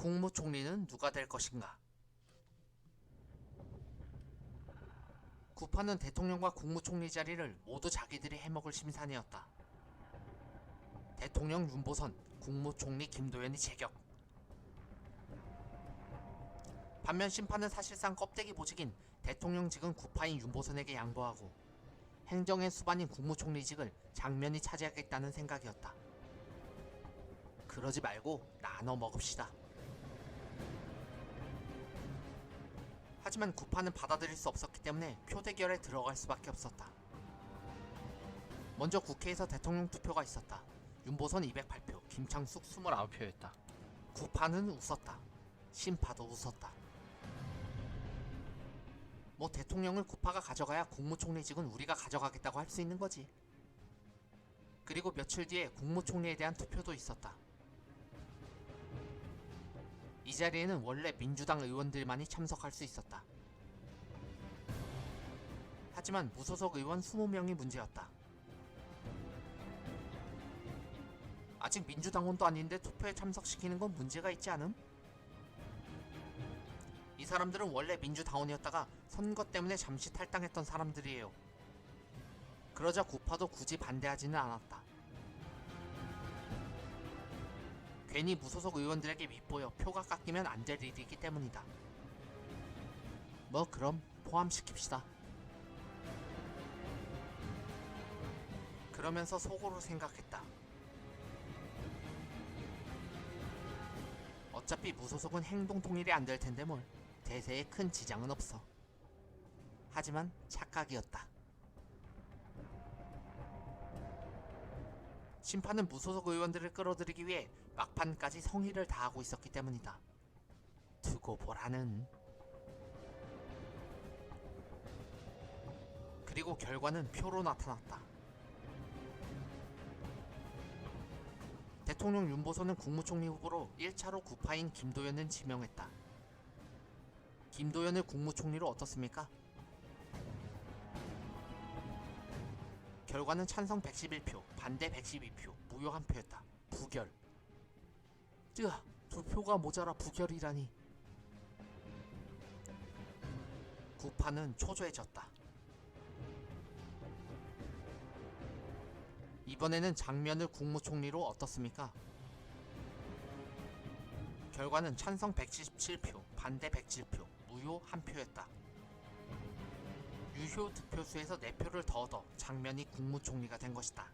국무총리는 누가 될 것인가? 구파는 대통령과 국무총리 자리를 모두 자기들이 해먹을 심산이었다. 대통령 윤보선, 국무총리 김도연이 제격. 반면 심판은 사실상 껍데기 보직인 대통령직은 구파인 윤보선에게 양보하고 행정의 수반인 국무총리직을 장면이 차지하겠다는 생각이었다. 그러지 말고 나눠 먹읍시다. 하지만 구파는 받아들일 수 없었기 때문에 표대결에 들어갈 수밖에 없었다. 먼저 국회에서 대통령 투표가 있었다. 윤보선 208표, 김창숙 29표였다. 구파는 웃었다. 심파도 웃었다. 뭐 대통령을 구파가 가져가야 국무총리직은 우리가 가져가겠다고 할 수 있는 거지. 그리고 며칠 뒤에 국무총리에 대한 투표도 있었다. 이 자리에는 원래 민주당 의원들만이 참석할 수 있었다. 하지만 무소속 의원 20명이 문제였다. 아직 민주당원도 아닌데 투표에 참석시키는 건 문제가 있지 않음? 이 사람들은 원래 민주당원이었다가 선거 때문에 잠시 탈당했던 사람들이에요. 그러자 구파도 굳이 반대하지는 않았다. 괜히 무소속 의원들에게 밉보여 표가 깎이면 안 될 일이기 때문이다. 뭐 그럼 포함시킵시다. 그러면서 속으로 생각했다. 어차피 무소속은 행동 통일이 안 될 텐데 뭘. 대세에 큰 지장은 없어. 하지만 착각이었다. 심판은 무소속 의원들을 끌어들이기 위해 막판까지 성의를 다하고 있었기 때문이다. 두고 보라는. 그리고 결과는 표로 나타났다. 대통령 윤보선은 국무총리 후보로 1차로 구파인 김도연을 지명했다. 김도연을 국무총리로 어떻습니까? 결과는 찬성 111표, 반대 112표, 무효 1표였다. 부결. 2표가 모자라 부결이라니. 구파는 초조해졌다. 이번에는 장면을 국무총리로 어떻습니까? 결과는 찬성 177표, 반대 107표, 무효 1표였다. 유효 득표수에서 4표를 더 얻어 장면이 국무총리가 된 것이다.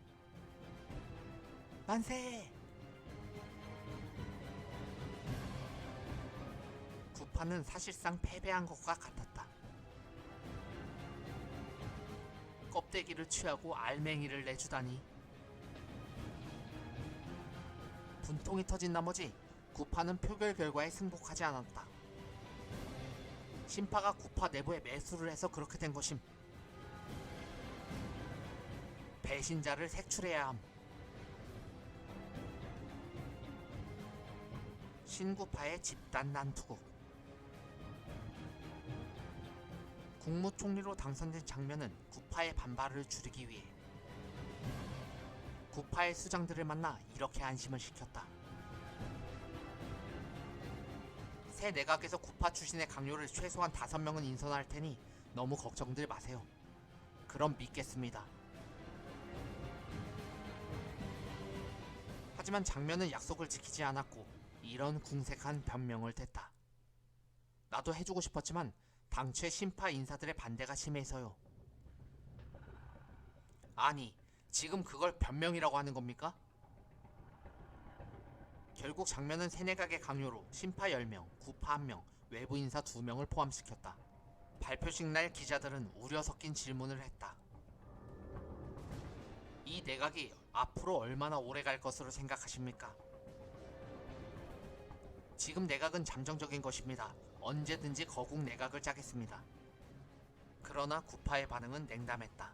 만세! 구파는 사실상 패배한 것과 같았다. 껍데기를 취하고 알맹이를 내주다니. 분통이 터진 나머지 구파는 표결 결과에 승복하지 않았다. 심파가 구파 내부에 매수를 해서 그렇게 된 것임. 배신자를 색출해야 함. 신구파의 집단 난투극. 국무총리로 당선된 장면은 구파의 반발을 줄이기 위해 구파의 수장들을 만나 이렇게 안심을 시켰다. 새 내각에서 구파 출신의 강요를 최소한 5명은 인선할 테니 너무 걱정들 마세요. 그럼 믿겠습니다. 하지만 장면은 약속을 지키지 않았고 이런 궁색한 변명을 댔다. 나도 해주고 싶었지만 당최 심파 인사들의 반대가 심해서요. 아니, 지금 그걸 변명이라고 하는 겁니까? 결국 장면은 새내각의 강요로 심파 10명, 구파 1명, 외부 인사 2명을 포함시켰다. 발표식 날 기자들은 우려 섞인 질문을 했다. 이 내각이 앞으로 얼마나 오래 갈 것으로 생각하십니까? 지금 내각은 잠정적인 것입니다. 언제든지 거국 내각을 짜겠습니다. 그러나 구파의 반응은 냉담했다.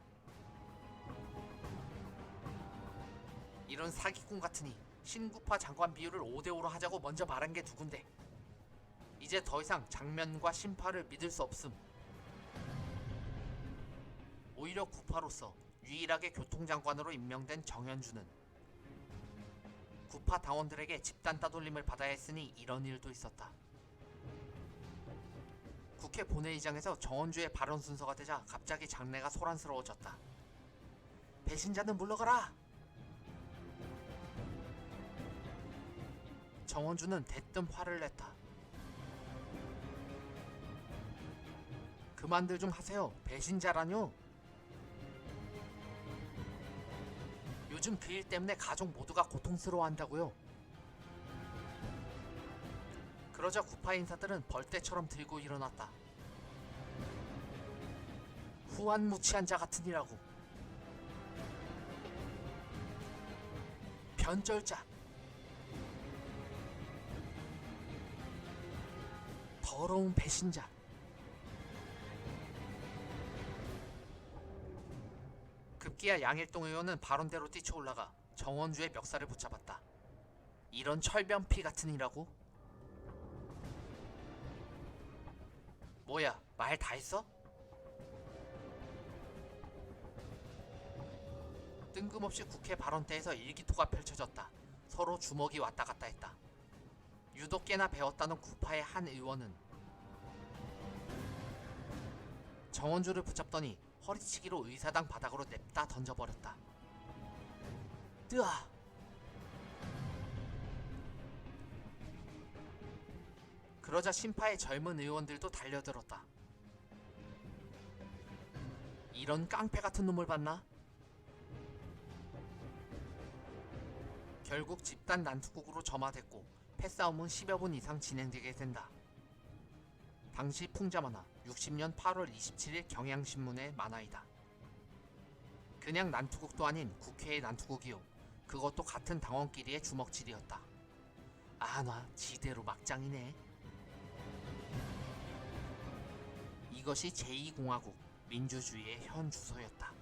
이런 사기꾼 같으니 신구파 장관 비율을 5대5로 하자고 먼저 말한 게 누군데. 이제 더 이상 장면과 심파를 믿을 수 없음. 오히려 구파로서 유일하게 교통장관으로 임명된 정현주는 구파 당원들에게 집단 따돌림을 받아야 했으니 이런 일도 있었다. 국회 본회의장에서 정원주의 발언 순서가 되자 갑자기 장내가 소란스러워졌다. 배신자는 물러가라! 정원주는 대뜸 화를 냈다. 그만들 좀 하세요. 배신자라뇨? 요즘 그 일 때문에 가족 모두가 고통스러워한다고요. 그러자 구파 인사들은 벌떼처럼 들고 일어났다. 후한무치한 자 같으니라고. 변절자. 더러운 배신자. 급기야 양일동 의원은 발언대로 뛰쳐올라가 정원주의 멱살을 붙잡았다. 이런 철면피 같으니라고? 뭐야, 말 다 했어? 뜬금없이 국회 발언대에서 일기토가 펼쳐졌다. 서로 주먹이 왔다 갔다 했다. 유독 꽤나 배웠다는 구파의 한 의원은 정원주를 붙잡더니 허리치기로 의사당 바닥으로 냅다 던져버렸다. 뜨아! 그러자 신파의 젊은 의원들도 달려들었다. 이런 깡패 같은 놈을 봤나? 결국 집단 난투극으로 점화됐고 패싸움은 10여 분 이상 진행되게 된다. 당시 풍자만화 60년 8월 27일 경향신문의 만화이다. 그냥 난투극도 아닌 국회의 난투극이요. 그것도 같은 당원끼리의 주먹질이었다. 아, 나 지대로 막장이네. 이것이 제2공화국 민주주의의 현 주소였다.